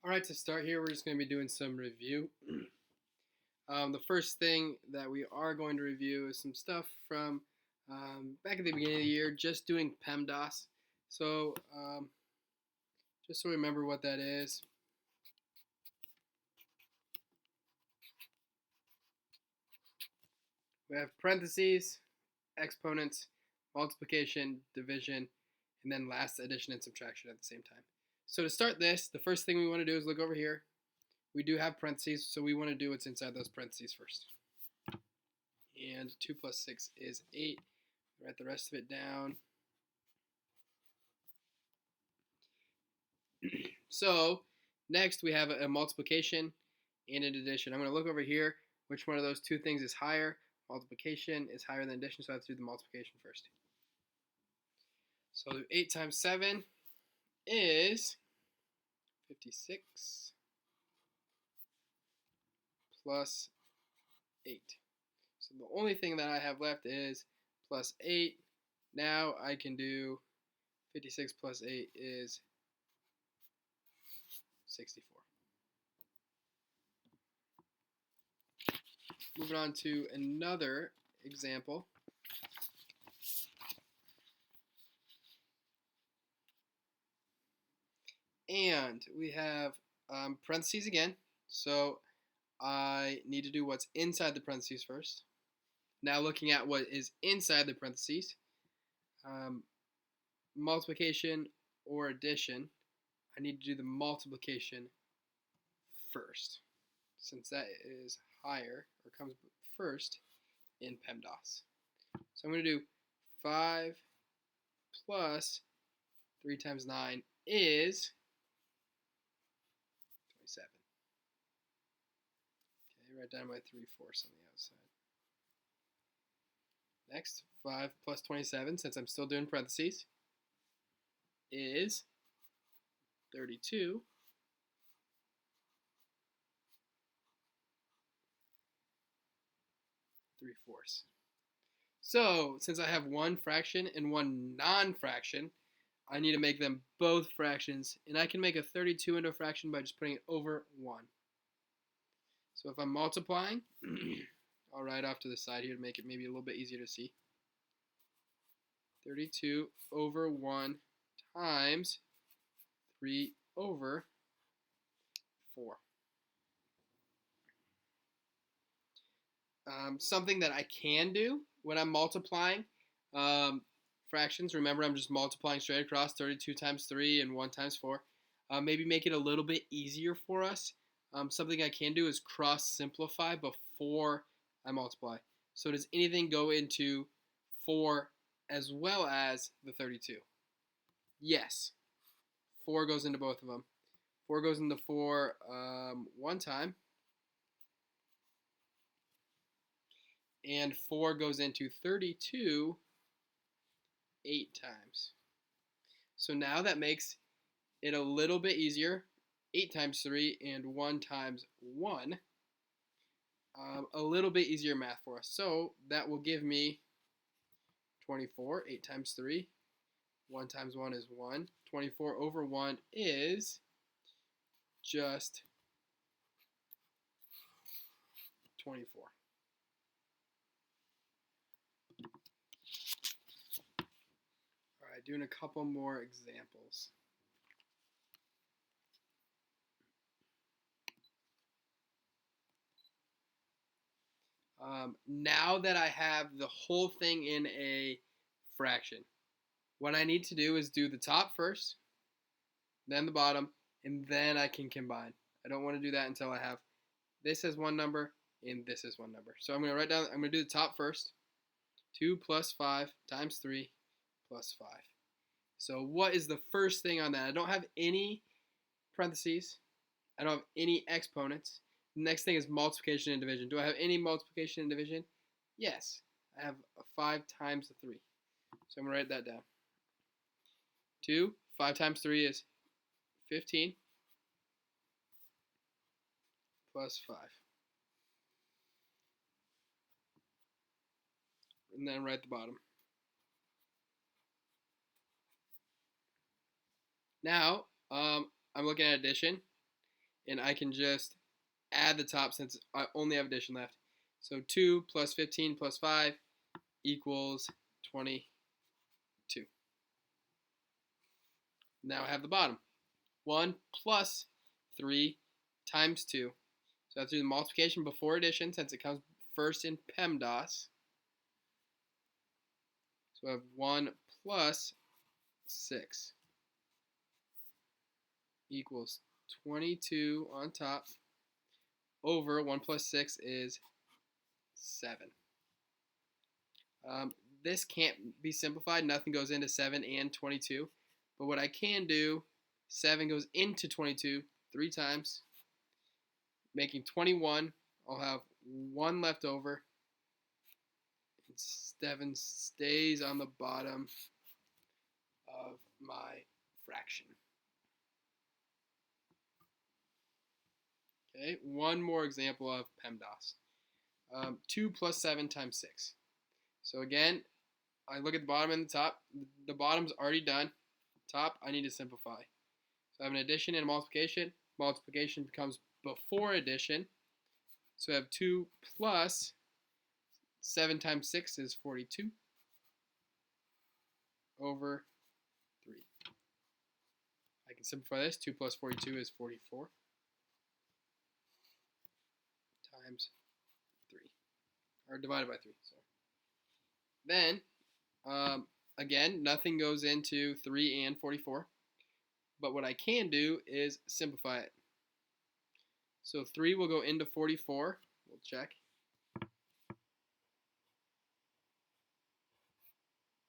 All right, to start here, we're just going to be doing some review. The first thing that we are going to review is some stuff from back at the beginning of the year, just doing PEMDAS. So, just so we remember what that is, we have parentheses, exponents, multiplication, division, and then last addition and subtraction at the same time. So to start this, the first thing we want to do is look over here. We do have parentheses, so we want to do what's inside those parentheses first. And 2 plus 6 is 8. Write the rest of it down. So next we have a multiplication and an addition. I'm going to look over here. Which one of those two things is higher? Multiplication is higher than addition, so I have to do the multiplication first. So 8 times 7 is 56 plus 8. So the only thing that I have left is plus 8. Now I can do 56 plus 8 is 64. Moving on to another example. And we have parentheses again. So I need to do what's inside the parentheses first. Now looking at what is inside the parentheses, multiplication or addition, I need to do the multiplication first, since that is higher, or comes first in PEMDAS. So I'm going to do 5 plus 3 times 9 is 27. Okay, write down my 3/4 on the outside. Next, 5 plus 27, since I'm still doing parentheses, is 32. Three-fourths. So, since I have one fraction and one non-fraction, I need to make them both fractions, and I can make a 32 into a fraction by just putting it over 1. So if I'm multiplying, I'll write off to the side here to make it maybe a little bit easier to see. 32 over 1 times 3 over 4. Something that I can do when I'm multiplying fractions, remember I'm just multiplying straight across, 32 times 3 and 1 times 4. Maybe make it a little bit easier for us. Something I can do is cross simplify before I multiply. So does anything go into 4 as well as the 32? Yes. 4 goes into both of them. 4 goes into 4 one time. And 4 goes into 32 8 times. So now that makes it a little bit easier. 8 times 3 and 1 times 1. A little bit easier math for us. So that will give me 24. 8 times 3. 1 times 1 is 1. 24 over 1 is just 24. All right, doing a couple more examples. Now that I have the whole thing in a fraction, what I need to do is do the top first, then the bottom, and then I can combine. I don't want to do that until I have this as one number and this is one number. So I'm going to do the top first. 2 plus 5 times 3 plus 5. So what is the first thing on that? I don't have any parentheses. I don't have any exponents. The next thing is multiplication and division. Do I have any multiplication and division? Yes. I have 5 times 3. So I'm going to write that down. 5 times 3 is 15 plus 5. And then write the bottom. Now, I'm looking at addition. and I can just add the top since I only have addition left. So 2 plus 15 plus 5 equals 22. Now I have the bottom. 1 plus 3 times 2. So that's do the multiplication before addition since it comes first in PEMDAS. So I have 1 plus 6 equals 22 on top over 1 plus 6 is 7. This can't be simplified. Nothing goes into 7 and 22. But what I can do, 7 goes into 22 3 times, making 21. I'll have 1 left over. And 7 stays on the bottom of my fraction. Okay, one more example of PEMDAS. 2 plus 7 times 6. So again, I look at the bottom and the top. The bottom's already done. Top, I need to simplify. So I have an addition and a multiplication. Multiplication becomes before addition. So I have 2 plus 7 times 6 is 42 over 3. I can simplify this. 2 plus 42 is 44 times 3. Or divided by 3. Sorry. Then, again, nothing goes into 3 and 44. But what I can do is simplify it. So 3 will go into 44. We'll check.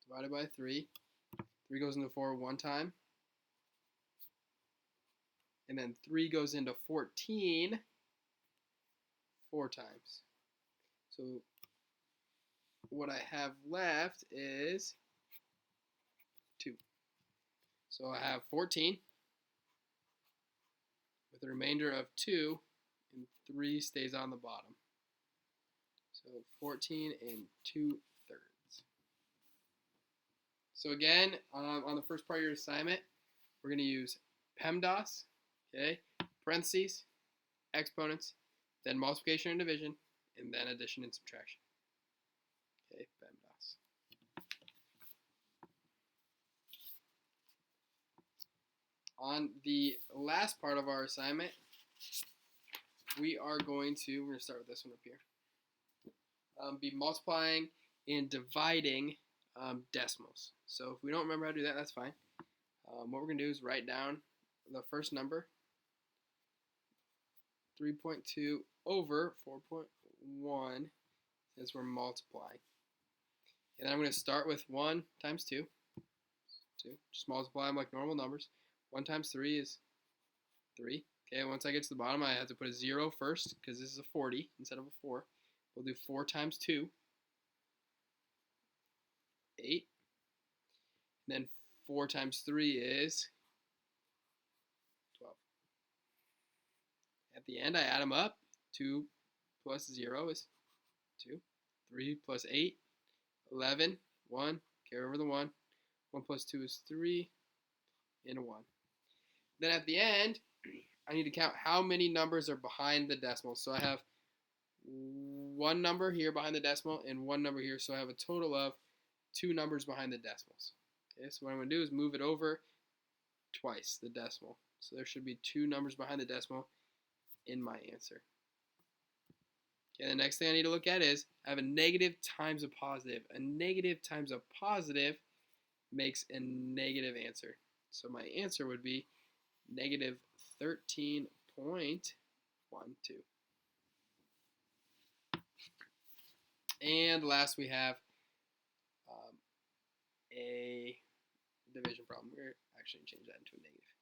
Divided by 3. 3 goes into 4 one time. And then 3 goes into 14 4 times. So what I have left is 2. So I have 14 with a remainder of 2, and 3 stays on the bottom. So 14 and 2/3. So again, on the first part of your assignment, we're going to use PEMDAS, okay, parentheses, exponents, then multiplication and division, and then addition and subtraction. Okay, PEMDAS. On the last part of our assignment, we're going to start with this one up here. Be multiplying and dividing decimals. So if we don't remember how to do that, that's fine. What we're going to do is write down the first number, 3.2 over 4.1, since we're multiplying. And then I'm going to start with 1 times 2. 2. Just multiply them like normal numbers. 1 times 3 is 3. Okay, once I get to the bottom, I have to put a 0 first because this is a 40 instead of a 4. We'll do 4 times 2, 8. And then 4 times 3 is 12. At the end, I add them up. 2 plus 0 is 2. 3 plus 8, 11. 1, carry over the 1. 1 plus 2 is 3, and 1. Then at the end, I need to count how many numbers are behind the decimal. So I have 1 number here behind the decimal and 1 number here. So I have a total of 2 numbers behind the decimals. Okay, so what I'm going to do is move it over twice, the decimal. So there should be 2 numbers behind the decimal in my answer. Okay, the next thing I need to look at is I have a negative times a positive. A negative times a positive makes a negative answer. So my answer would be negative 13.12. And last we have a division problem. We're actually change that into a negative.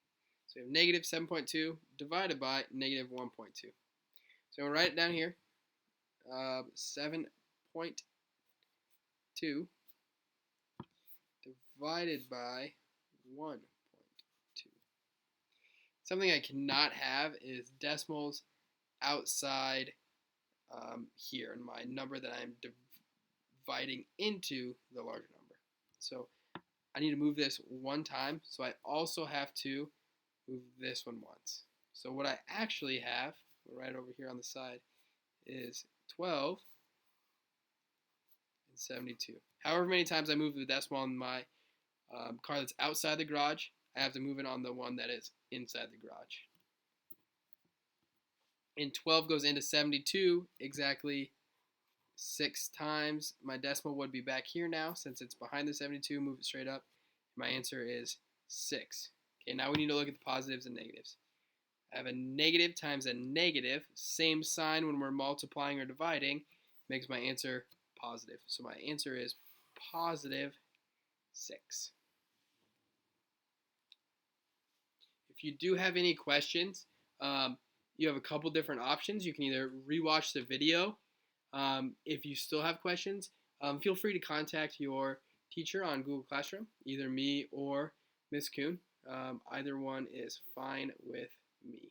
So we have negative 7.2 divided by negative 1.2. So I'm going to write it down here. 7.2 divided by 1.2. Something I cannot have is decimals outside here in my number that I'm dividing into the larger number. So I need to move this 1 time, so I also have to move this one once. So what I actually have, right over here on the side, is 12 and 72. However many times I move the decimal on my car that's outside the garage, I have to move it on the one that is inside the garage. And 12 goes into 72 exactly 6 times. My decimal would be back here now since it's behind the 72. Move it straight up. My answer is 6. Okay, now we need to look at the positives and negatives. I have a negative times a negative, same sign when we're multiplying or dividing, makes my answer positive. So my answer is positive 6. If you do have any questions, you have a couple different options. You can either rewatch the video. If you still have questions, feel free to contact your teacher on Google Classroom, either me or Miss Kuhn. Either one is fine with me.